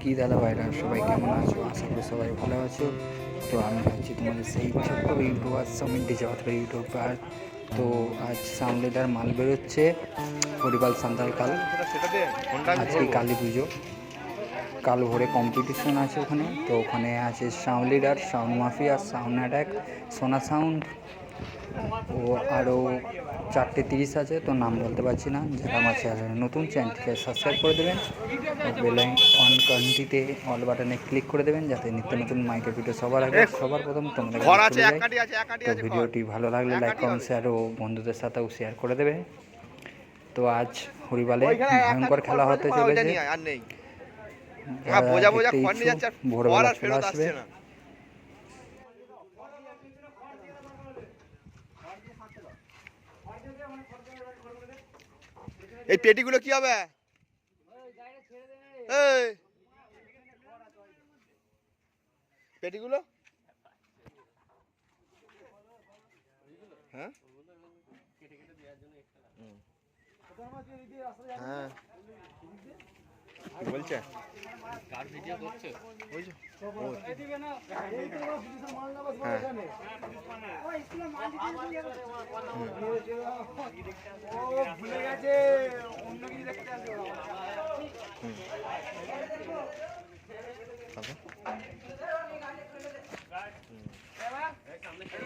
কি দাদা ভাইরা সবাই কেমন আছো? আশা করি সবাই ভালো আছো। তো আমি হচ্ছি তোমাদের সেই ছোট্ট ইউটিউবার সমীর ডিজাওয়াতের ইউটিউবার। তো আজ সাউন্ডেটার মাল বেরোচ্ছে হরিপাল সান্তাল কাল। আজকে কালী পুজো, কাল ভোরে কম্পিটিশন আছে ওখানে। তো ওখানে আছে sound leader, sound mafia, sound attack, সোনা সাউন্ড ও আরও 4:30 আছে। তো নাম বলতে পারছি না। যারা আমার চ্যানেলে নতুন, চ্যানেলটিকে সাবস্ক্রাইব করে দেবেন ও বেল অন ঘন্টিতে অল বাটনে ক্লিক করে দেবেন, যাতে নিত্য নতুন মাইকের ভিডিও সবার আগে সবার প্রথম তোমাদের কাছে চলে যায়। তো ভিডিওটি ভালো লাগলে লাইক কমেন্ট শেয়ার ও বন্ধুদের সাথেও শেয়ার করে দেবে। তো আজ হরিবালে ভয়ঙ্কর খেলা হতে চলেছে। ভোরবেলা চলে আসবে। এই পেটিগুলো কি হবে? এই পেটিগুলো হ্যাঁ হ্যাঁ কি বলছে? কার ভিডিও করছে? ভুলে গেছে অন্য কিছু দেখতে আসবে।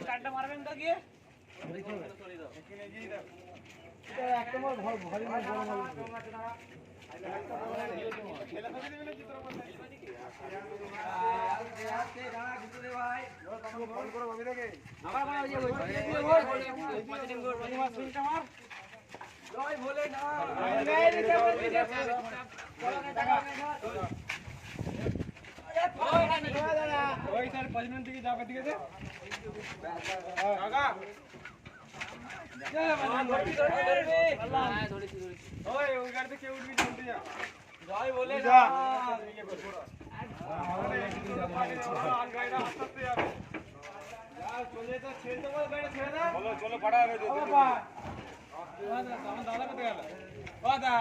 কার্ডটা মারবেন তো গিয়ে একটা মাল ভারী মাল বড় মাল চলো পাড়া দাদা কোথায় গেল? ও দাদা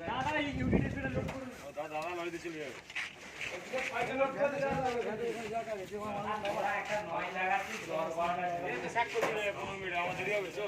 দাদা ইউনিটি স্পিডে লোড করুন। দাদা লড়ে দিয়ে চলে যাবে। একটা নয় লাগাচ্ছি 10-12টা ছেলে স্যাক করে দিলে 15 মিনিট আমাদের দেরি হবে তো।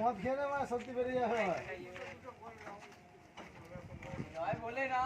মদ খেয়ে না সত্যি বেরিয়ে যাবে বলে না।